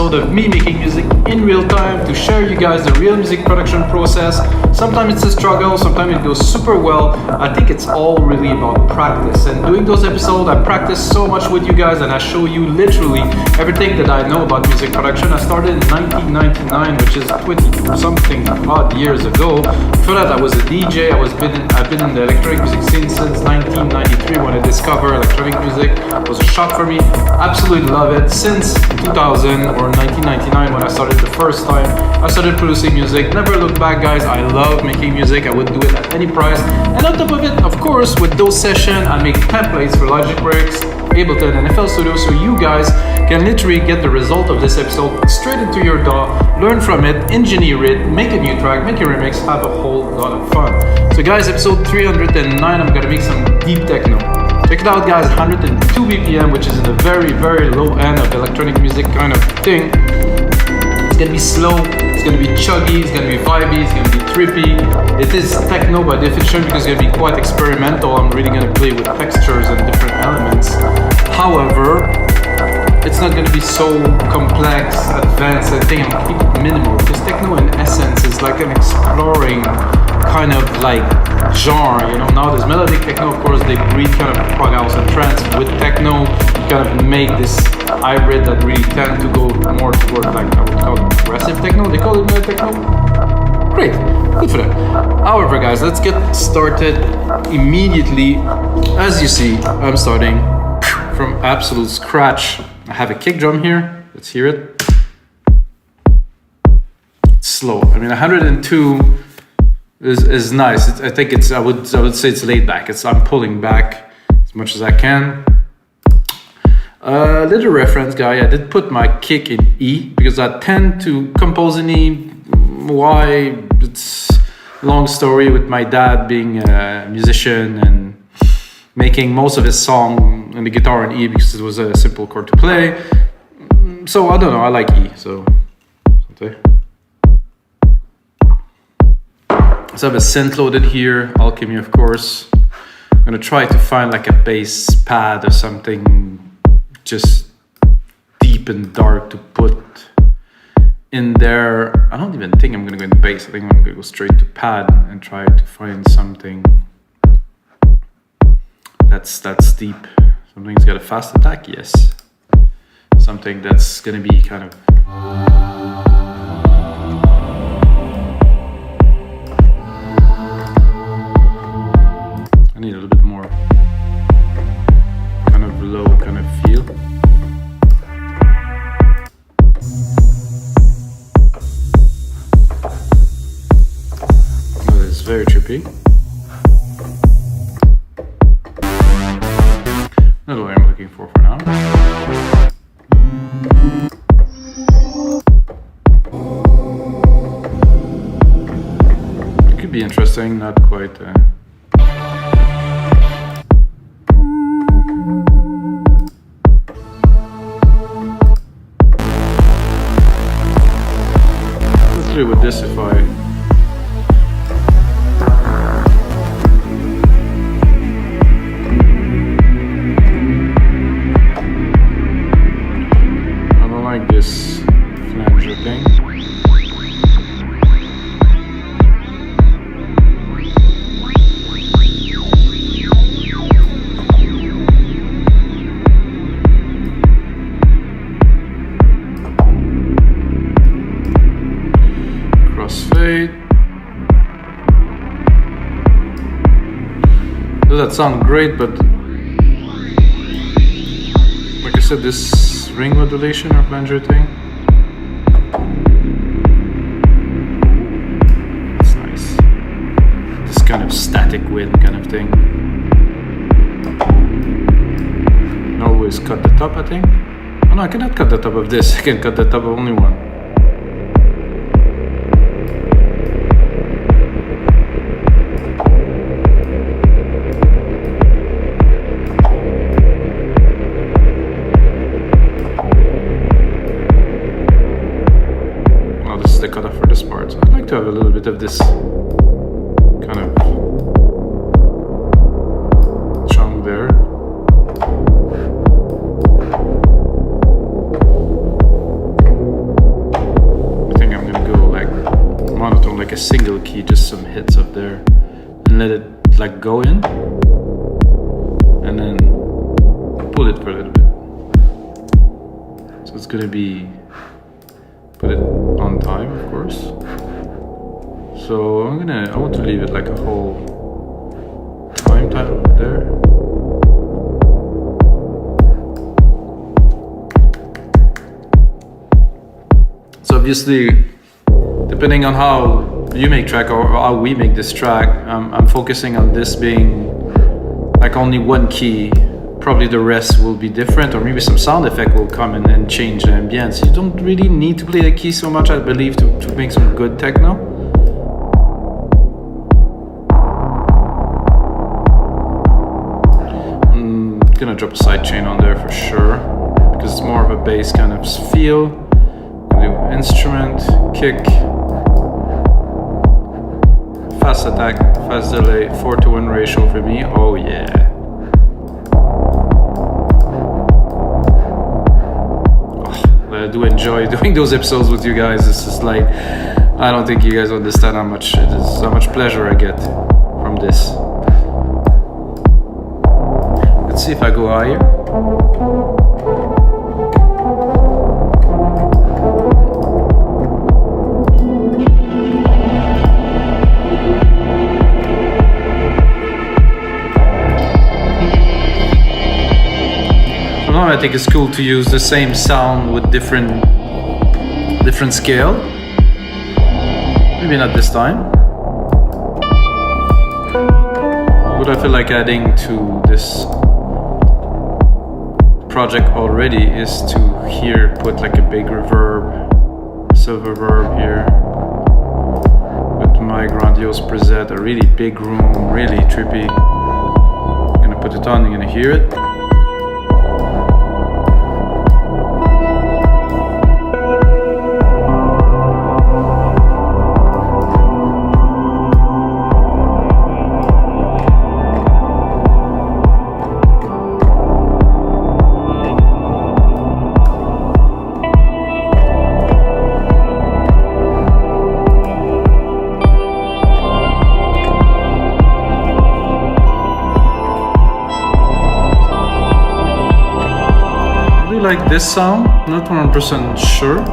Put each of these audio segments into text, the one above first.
episode of me making music in real time to share you guys the real music production process. Sometimes it's a struggle, sometimes it goes super well. I think it's all really about practice, and doing those episodes I practice so much with you guys, and I show you literally everything that I know about music production. I started in 1999, which is 20 something odd years ago. Before that I was a DJ. I've been in the electronic music scene since 1993 when I discovered electronic music. It was a shock for me. Absolutely love it. Since 2000 or 1999 when I started the first time, I started producing music. Never look back, guys. I love making music. I would do it at any price. And on top of it, of course, with those sessions, I make templates for Logic Breaks, Ableton and FL Studio, so you guys can literally get the result of this episode straight into your DAW, learn from it, engineer it, make a new track, make a remix, have a whole lot of fun. So guys, episode 309, I'm gonna make some deep techno. Check it out, guys. 102 BPM, which is in the very, very low end of electronic music kind of thing. It's gonna be slow, it's gonna be chuggy, it's gonna be vibey, it's gonna be trippy. It is techno by definition because it's gonna be quite experimental. I'm really gonna play with textures and different elements. However, it's not gonna be so complex, advanced. I think I'm gonna keep it minimal because techno in essence is like an exploring kind of like genre, you know. Now there's melodic techno, of course, they breed kind of prog house and trance. With techno, you kind of make this hybrid that really tend to go more toward, like, I would call it progressive techno. They call it melodic techno. Great, good for them. However, guys, let's get started immediately. As you see, I'm starting from absolute scratch. I have a kick drum here. Let's hear it. It's slow. I mean, 102 is nice. I think it's. I would say it's laid back. I'm pulling back as much as I can. Little reference, guy. I did put my kick in E because I tend to compose in E. Why? It's a long story with my dad being a musician and making most of his song in the guitar in E because it was a simple chord to play. So I don't know. I like E. So I have a synth loaded here, Alchemy, of course. I'm gonna try to find like a bass pad or something just deep and dark to put in there. I don't even think I'm gonna go into bass. I think I'm gonna go straight to pad and try to find something that's deep. Something's got a fast attack, yes. Something that's gonna be kind of I need a little bit more kind of low kind of feel. Oh, it's very trippy. Not what I'm looking for now. It could be interesting, not quite. With this, if I don't like this flanger thing. Does that sound great, but like I said, this ring modulation or flanger thing, it's nice. This kind of static wind kind of thing. Always cut the top, I think. Oh no, I cannot cut the top of this. I can cut the top of only one. The cutoff for this part. So I'd like to have a little bit of this kind of chunk there. a single key, just some hits up there, and let it like go in, and then pull it for a little bit. So it's gonna be, put it on time, of course. So I want to leave it like a whole time there. So obviously, depending on how you make track or how we make this track, I'm focusing on this being like only one key. Probably the rest will be different, or maybe some sound effect will come in and change the ambience. You don't really need to play the key so much, I believe, to make some good techno. I'm gonna drop a sidechain on there for sure, because it's more of a bass kind of feel. Do instrument, kick, fast attack, fast delay, 4:1 ratio for me. Oh yeah. I do enjoy doing those episodes with you guys. This is like, I don't think you guys understand how much pleasure I get from this. Let's see if I go higher. I think it's cool to use the same sound with different scale. Maybe not this time. What I feel like adding to this project already is to here put like a big reverb, silver reverb here with my grandiose preset, a really big room, really trippy. I'm gonna put it on, you're gonna hear it. Like this sound, not 100% sure.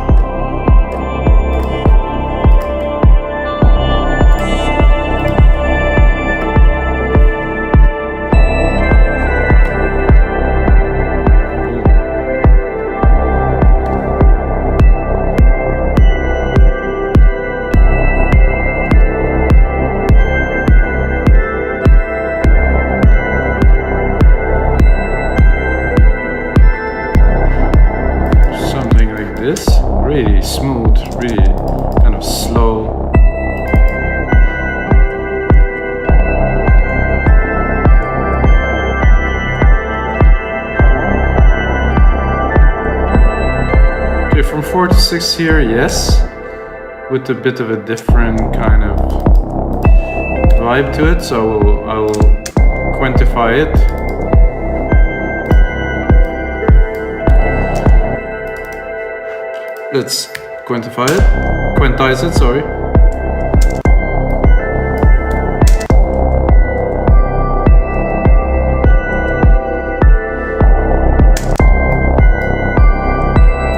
Really smooth, really kind of slow. Okay, from 4 to 6 here, yes, with a bit of a different kind of vibe to it, so I will quantify it. Let's quantize it, sorry.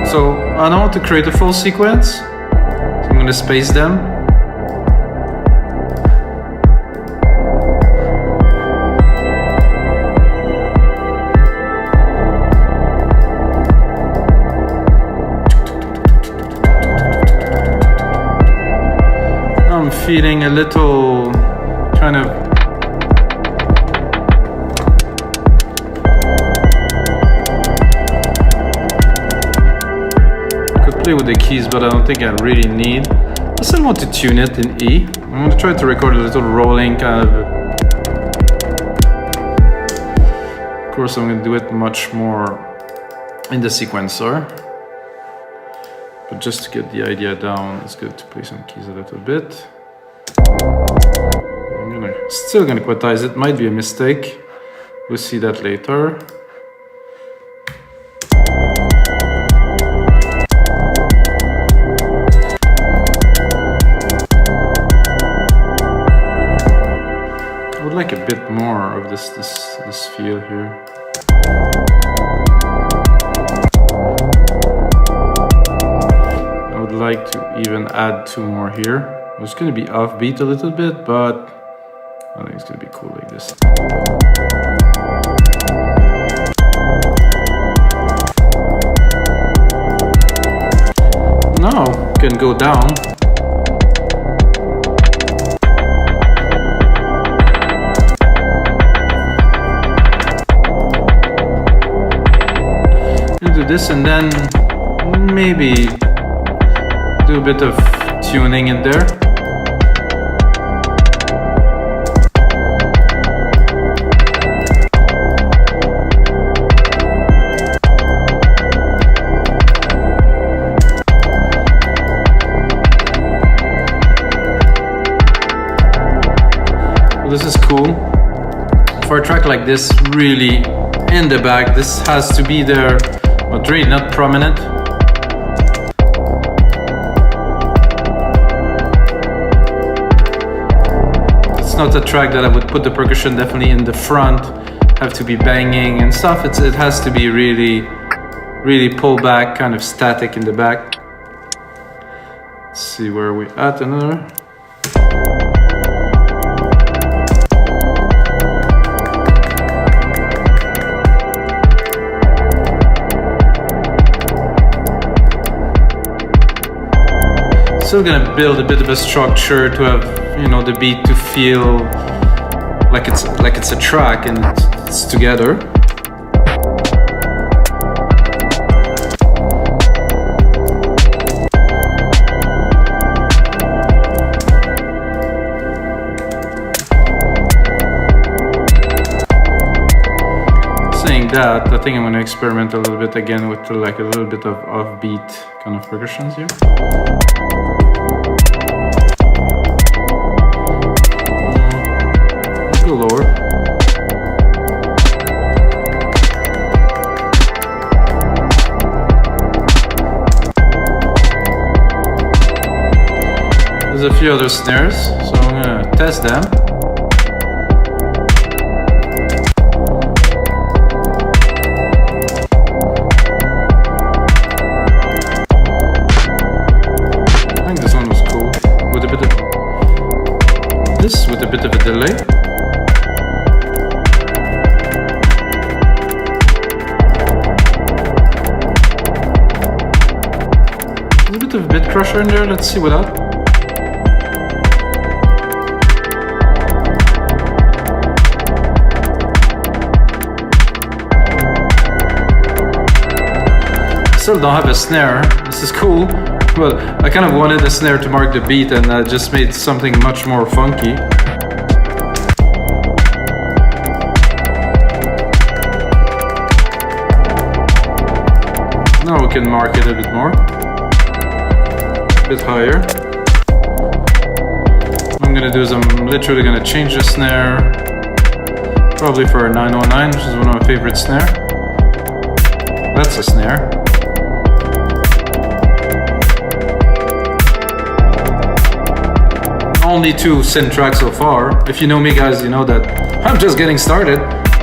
So I don't want to create a full sequence, so I'm going to space them. Feeling a little kind of could play with the keys, but I don't think I really need. I still want to tune it in E. I'm going to try to record a little rolling kind of. Of course, I'm going to do it much more in the sequencer. But just to get the idea down, it's good to play some keys a little bit. Still gonna quantize it, might be a mistake. We'll see that later. bit more of this feel here. I would like to even add 2 more here. It's going to be offbeat a little bit, but I think it's going to be cool like this. Now can go down. Do this and then maybe do a bit of tuning in there. This is cool. For a track like this, really in the back, this has to be there, but really not prominent. It's not a track that I would put the percussion definitely in the front, have to be banging and stuff. It has to be really pull back, kind of static in the back. Let's see where we at another. Still gonna build a bit of a structure to have, you know, the beat to feel like it's a track and it's together. Saying that, I think I'm gonna experiment a little bit again with like a little bit of offbeat kind of percussions here. Lower. There's a few other snares, so I'm gonna test them. I think this one was cool, with a bit of this, with a bit of a delay. A bit crusher in there, let's see what that. Still don't have a snare, this is cool, but I kind of wanted a snare to mark the beat and I just made something much more funky. Now we can mark it a bit more. Bit higher. What I'm gonna do is I'm literally gonna change the snare, probably for a 909, which is one of my favorite snare. That's a snare. Only 2 synth tracks so far. If you know me, guys, you know that I'm just getting started,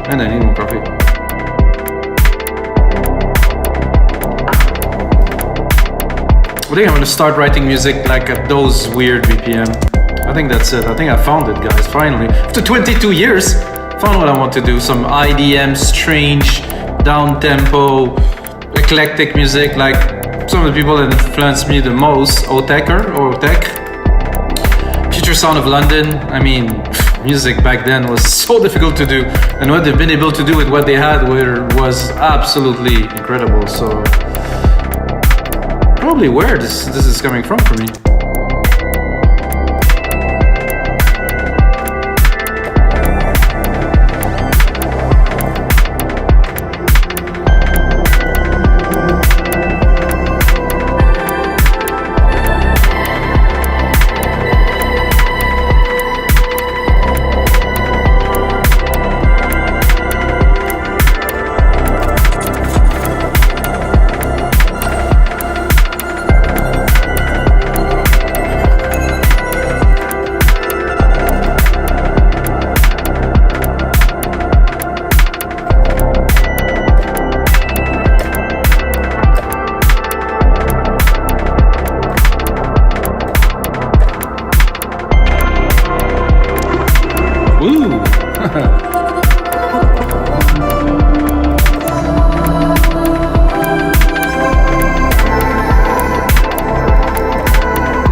and I need more coffee. I think I'm gonna start writing music like at those weird BPM. I think that's it. I think I found it, guys, finally. After 22 years, found what I want to do. Some IDM, strange, down-tempo, eclectic music, like some of the people that influenced me the most, Autechre, Future Sound of London. I mean, music back then was so difficult to do, and what they've been able to do with what they had was absolutely incredible. So probably where this is coming from for me.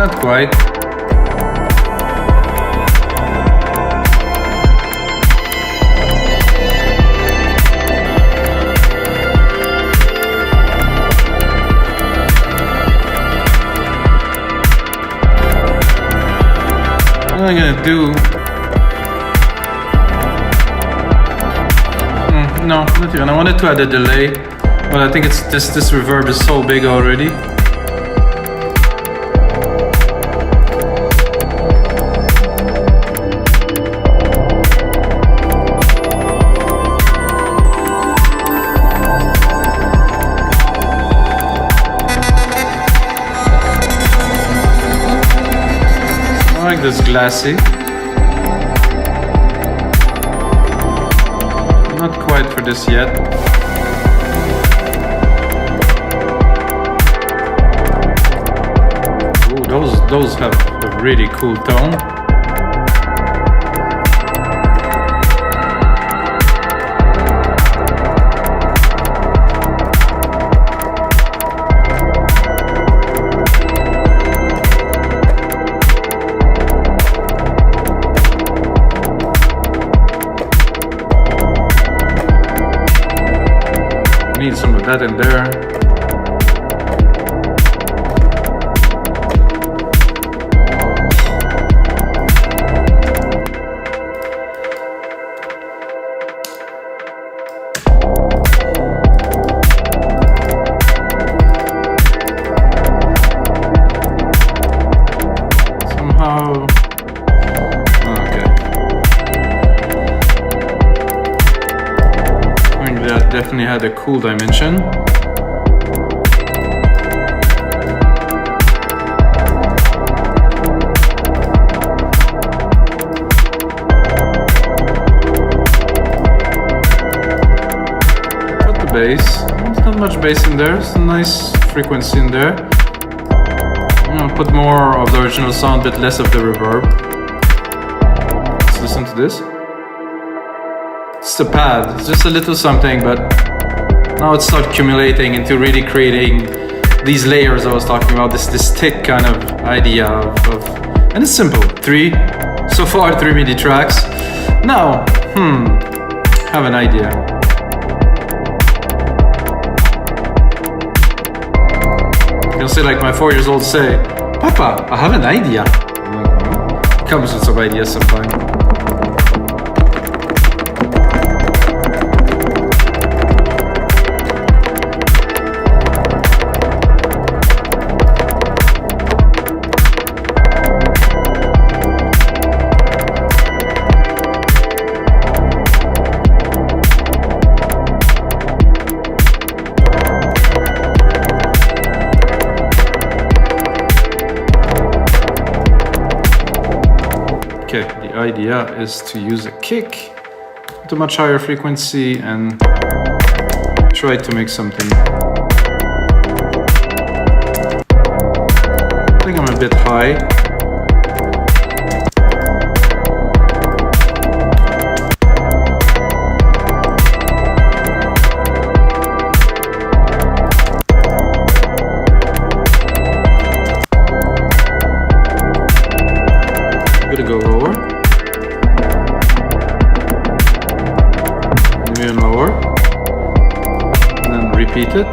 Not quite. What am I gonna do? No, not even. I wanted to add a delay, but I think it's this reverb is so big already. I like this glassy. Not quite for this yet. Ooh, those have a really cool tone. Need some of that in there. Somehow, okay. I think that definitely had a cool dimension. Bass. There's not much bass in there. It's a nice frequency in there. Put more of the original sound, but less of the reverb. Let's listen to this. It's a pad. It's just a little something, but now it's not accumulating into really creating these layers I was talking about. This thick kind of idea of and it's simple. So far 3 MIDI tracks. Now, have an idea. You'll say like my 4-year-old say, Papa, I have an idea. Comes with some ideas sometimes. Okay, the idea is to use a kick at a much higher frequency and try to make something. I think I'm a bit high. Go lower, even lower, and then repeat it.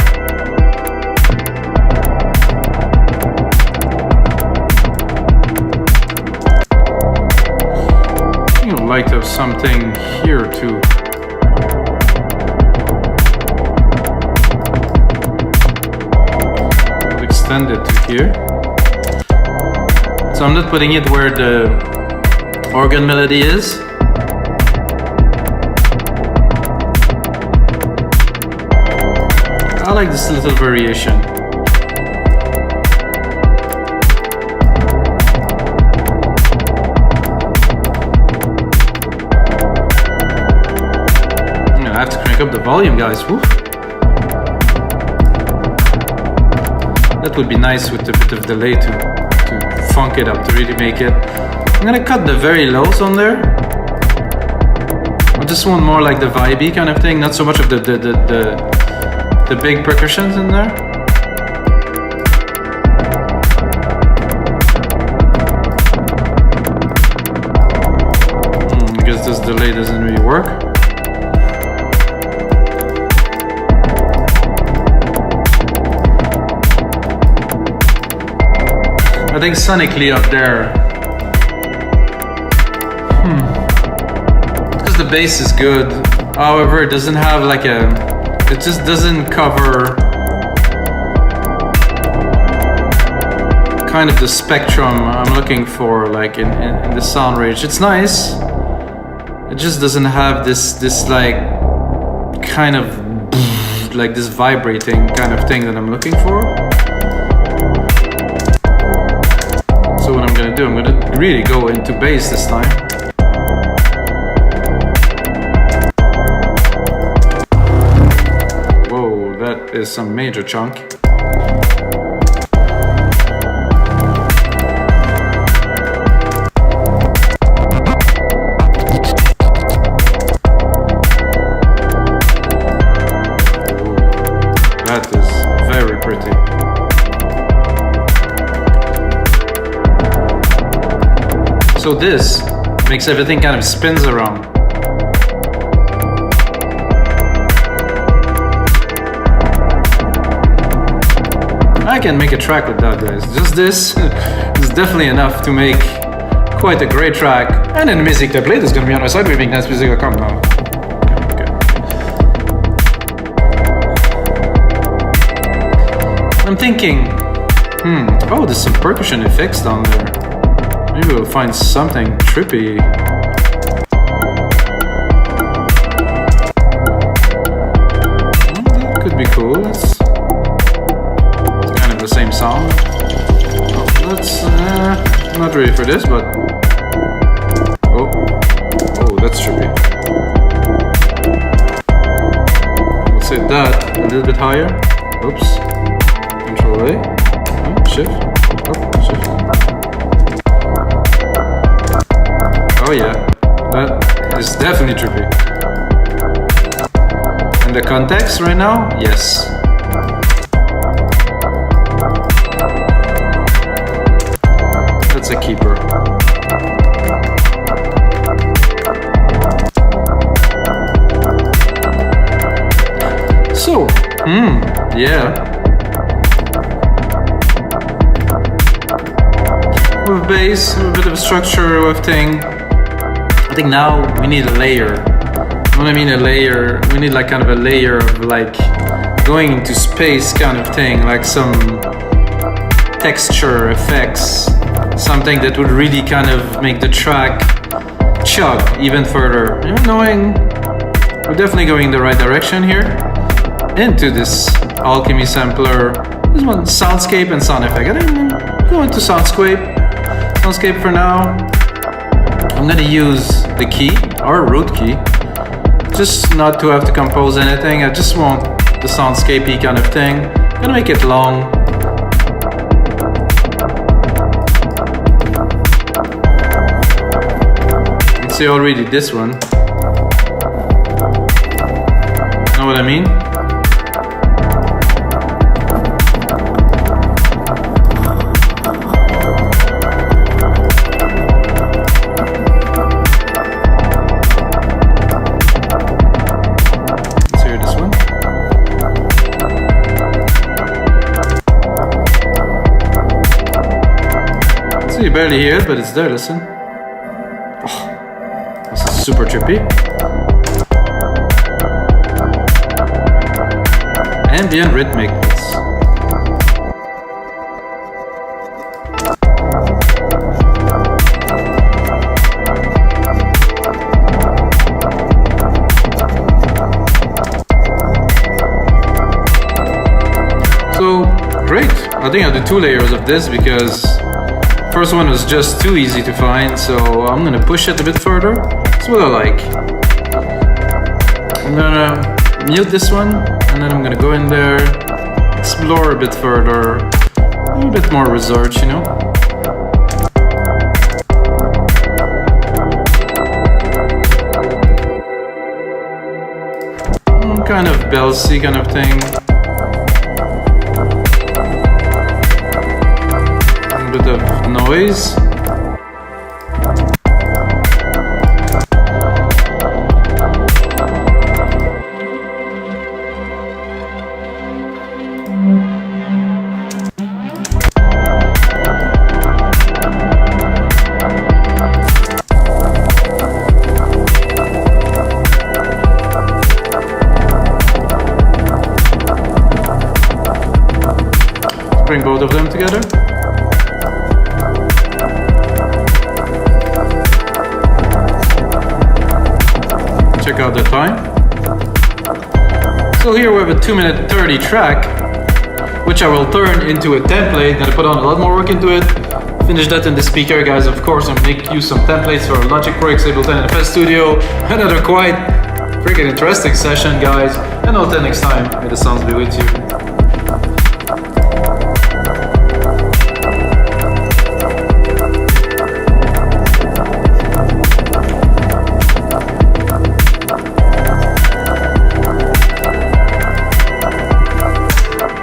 I would like to have something here too. I'll extend it to here. So I'm not putting it where the organ melody is. I like this little variation. I have to crank up the volume, guys. Woo. That would be nice with a bit of delay to funk it up, to really make it. I'm gonna cut the very lows on there. I just want more like the vibey kind of thing, not so much of the big percussions in there. this delay doesn't really work. I think sonically up there, because the bass is good. However, it doesn't have like it just doesn't cover kind of the spectrum I'm looking for, like in the sound range. It's nice. It just doesn't have this like kind of like this vibrating kind of thing that I'm looking for. So what I'm gonna do, I'm gonna really go into bass this time. Whoa, that is some major chunk. That is very pretty. So this makes everything kind of spins around. I can make a track with that, guys. Just this is definitely enough to make quite a great track. And then the music I played is going to be on my site, weavingdancemusic.com now. I'm thinking, oh, there's some percussion effects down there. Maybe we'll find something trippy. That could be cool. It's kind of the same sound. Oh, that's not ready for this, but oh, that's trippy. Let's say that a little bit higher. Oops. Control A. Oh, shift. Oh, shift. Oh yeah, that is definitely trippy. And the context right now? Yes. That's a keeper. So, yeah. With bass, a bit of a structure with thing. I think now we need a layer. When I mean a layer, we need like kind of a layer of like going into space kind of thing, like some texture effects, something that would really kind of make the track chug even further. You know, knowing we're definitely going in the right direction here into this Alchemy sampler. This one, soundscape and sound effect. I think I'm going to soundscape for now. I'm gonna use the key, or root key, just not to have to compose anything. I just want the soundscapey kind of thing. I'm gonna make it long. You can see already this one. Know what I mean? You barely hear it, but it's there, listen. Oh, this is super trippy. Ambient rhythmic beats. So, great. I think I'll do 2 layers of this because first one was just too easy to find, so I'm gonna push it a bit further. That's what I like. I'm gonna mute this one, and then I'm gonna go in there, explore a bit further, a bit more research, you know? Kind of belsy kind of thing. Of noise. both of them together. Check out the time. So here we have a 2:30 track, which I will turn into a template. Gonna put on a lot more work into it. Finish that in the speaker, guys. Of course, I'll make use some templates for Logic Pro, Ableton Live Fl Studio. Another quite freaking interesting session, guys. And until next time, may the sounds be with you.